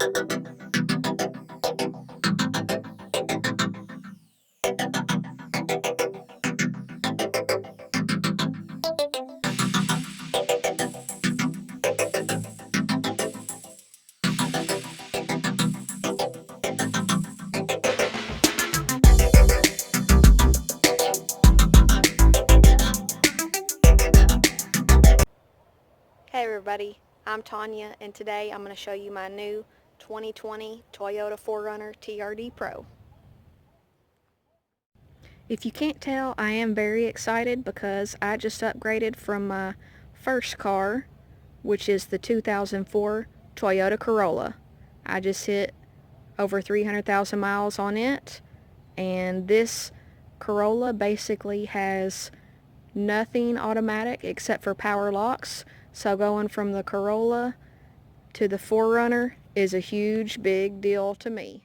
Hey everybody, I'm Tanya, and today I'm going to show you my new 2020 Toyota 4Runner TRD PRO. If you can't tell, I am very excited because I just upgraded from my first car, which is the 2004 Toyota Corolla. I just hit over 300,000 miles on it, and this Corolla basically has nothing automatic except for power locks. So going from the Corolla to the 4Runner is a huge big deal to me.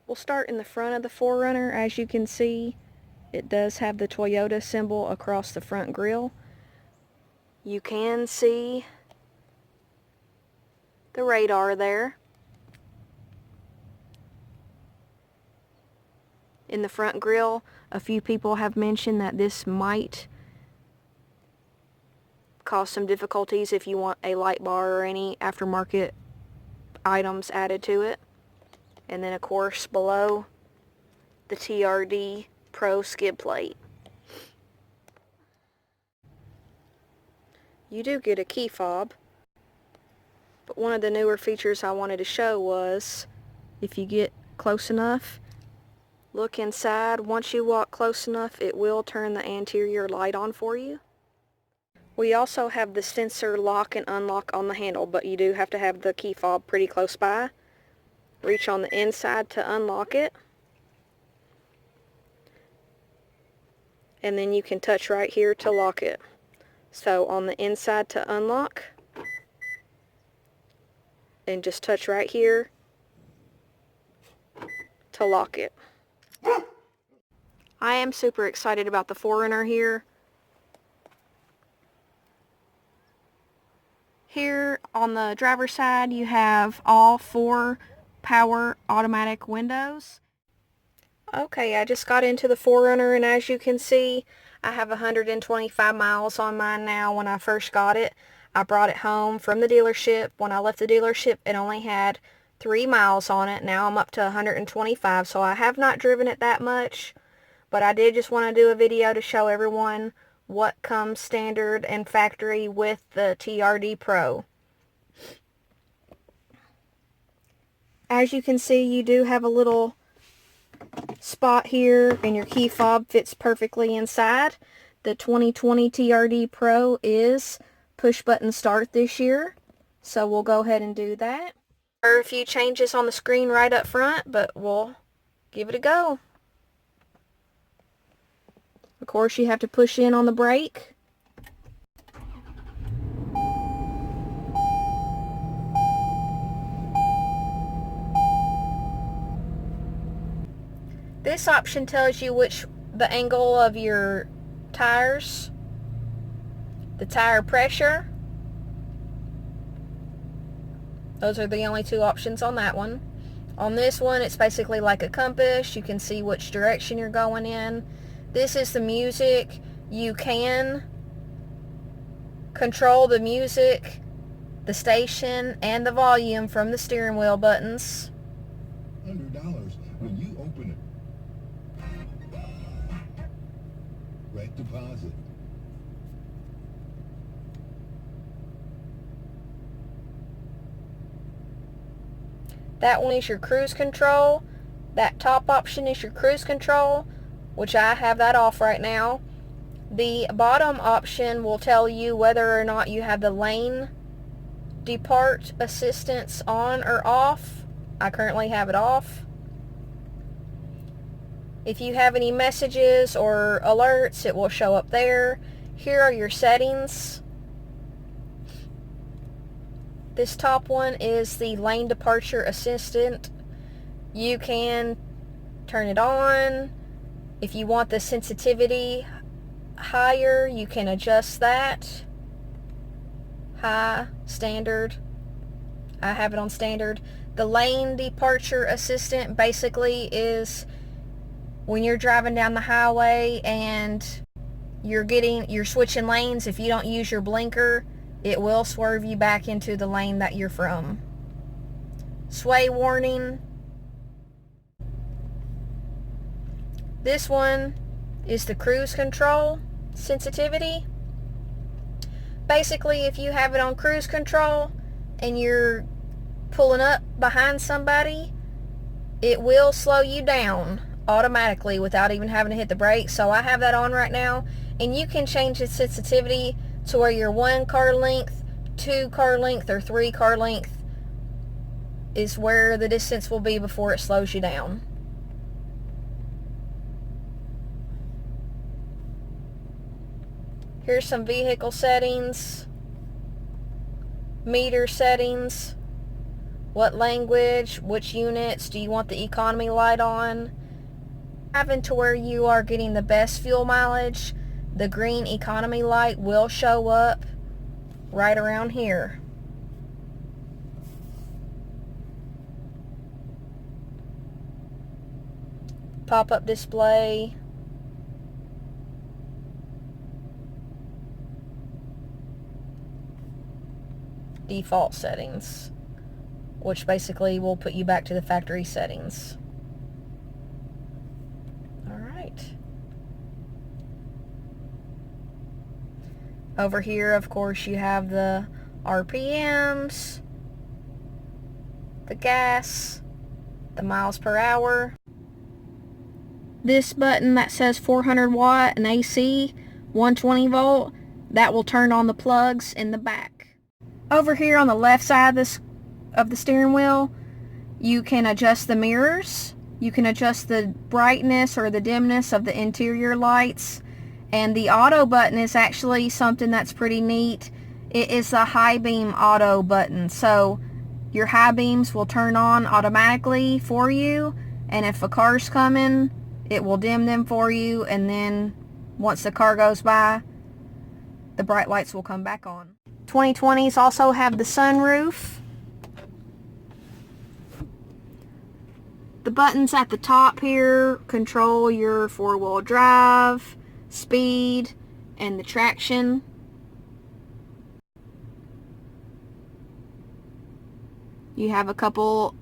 We'll start in the front of the 4Runner. As you can see, it does have the Toyota symbol across the front grille. You can see the radar there. In the front grille, a few people have mentioned that this might cause some difficulties if you want a light bar or any aftermarket items added to it. And then of course below, the TRD PRO skid plate. You do get a key fob, but one of the newer features I wanted to show was, if you get close enough, look inside. Once you walk close enough, it will turn the anterior light on for you. We also have the sensor lock and unlock on the handle, but you do have to have the key fob pretty close by. Reach on the inside to unlock it. And then you can touch right here to lock it. So on the inside to unlock, and just touch right here to lock it. I am super excited about the 4Runner here. Here on the driver's side, you have all 4 power automatic windows. Okay, I just got into the 4Runner, and as you can see, I have 125 miles on mine now. When I first got it, I brought it home from the dealership. When I left the dealership, it only had 3 miles on it. Now I'm up to 125, so I have not driven it that much, but I did just want to do a video to show everyone what comes standard and factory with the TRD PRO. As you can see, you do have a little spot here, and your key fob fits perfectly inside. The 2020 TRD PRO is push button start this year, so we'll go ahead and do that. There are a few changes on the screen right up front, but we'll give it a go. Of course, you have to push in on the brake. This option tells you the angle of your tires, the tire pressure. Those are the only 2 options on that one. On this one, it's basically like a compass. You can see which direction you're going in. This is the music. You can control the music, the station, and the volume from the steering wheel buttons. $100 when you open it. Right deposit. That one is your cruise control. That top option is your cruise control, which I have that off right now. The bottom option will tell you whether or not you have the lane depart assistance on or off. I currently have it off. If you have any messages or alerts, it will show up there. Here are your settings. This top one is the lane departure assistant. You can turn it on. If you want the sensitivity higher, you can adjust that. High, standard. I have it on standard. The lane departure assistant basically is when you're driving down the highway and you're switching lanes, if you don't use your blinker, it will swerve you back into the lane that you're from. Sway warning. This one is the cruise control sensitivity. Basically, if you have it on cruise control and you're pulling up behind somebody, it will slow you down automatically without even having to hit the brakes. So I have that on right now, and you can change its sensitivity to where you're 1 car length, 2 car length, or 3 car length is where the distance will be before it slows you down. Here's some vehicle settings, meter settings, what language, which units, do you want the economy light on. Having to where you are getting the best fuel mileage, the green economy light will show up right around here. Pop-up display. Default settings, which basically will put you back to the factory settings. Alright. Over here, of course, you have the RPMs, the gas, the miles per hour. This button that says 400 watt and AC, 120 volt, that will turn on the plugs in the back. Over here on the left side of the steering wheel, you can adjust the mirrors, you can adjust the brightness or the dimness of the interior lights, and the auto button is actually something that's pretty neat. It is the high beam auto button, so your high beams will turn on automatically for you, and if a car's coming, it will dim them for you, and then once the car goes by, the bright lights will come back on. 2020s also have the sunroof. The buttons at the top here control your four-wheel drive, speed, and the traction. You have a couple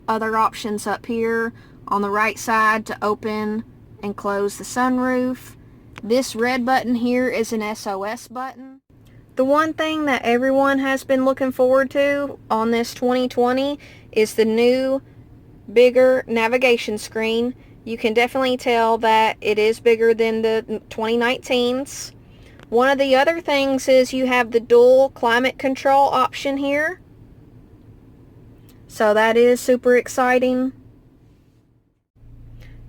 other options up here on the right side to open and close the sunroof. This red button here is an SOS button. The one thing that everyone has been looking forward to on this 2020 is the new, bigger navigation screen. You can definitely tell that it is bigger than the 2019s. One of the other things is you have the dual climate control option here. So that is super exciting.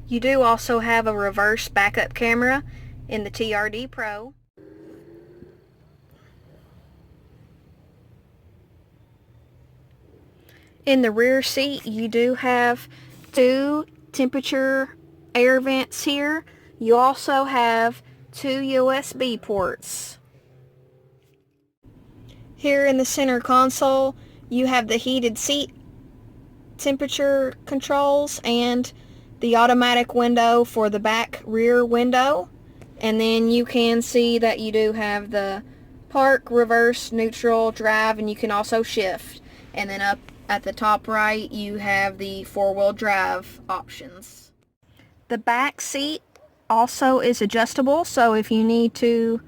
You do also have a reverse backup camera in the TRD PRO. In the rear seat, you do have 2 temperature air vents here. You also have 2 USB ports. Here in the center console, you have the heated seat temperature controls and the automatic window for the back rear window. And then you can see that you do have the park, reverse, neutral, drive, and you can also shift. And then up at the top right, you have the four-wheel drive options. The back seat also is adjustable, so if you need to,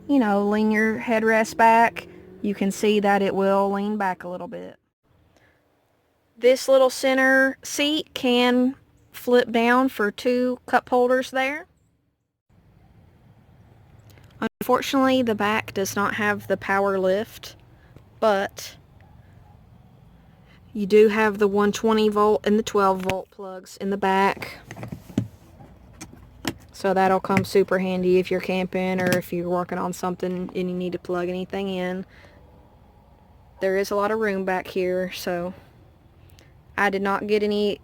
lean your headrest back, you can see that it will lean back a little bit. This little center seat can flip down for 2 cup holders there. Unfortunately, the back does not have the power lift, but you do have the 120 volt and the 12 volt plugs in the back. So that'll come super handy if you're camping or if you're working on something and you need to plug anything in. There is a lot of room back here, so I did not get any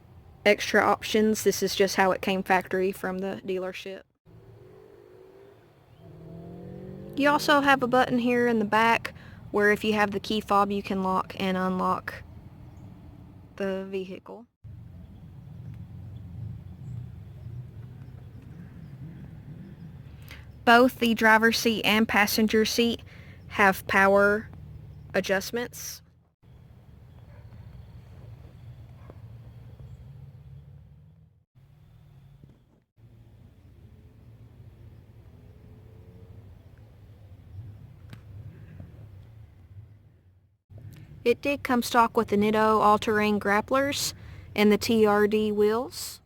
extra options. This is just how it came factory from the dealership. You also have a button here in the back where if you have the key fob you can lock and unlock the vehicle. Both the driver's seat and passenger seat have power adjustments. It did come stock with the Nitto all-terrain grapplers and the TRD wheels.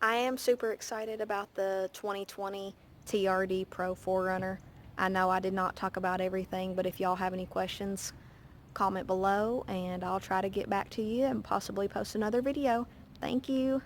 I am super excited about the 2020 TRD Pro 4Runner. I know I did not talk about everything, but if y'all have any questions, comment below and I'll try to get back to you and possibly post another video. Thank you.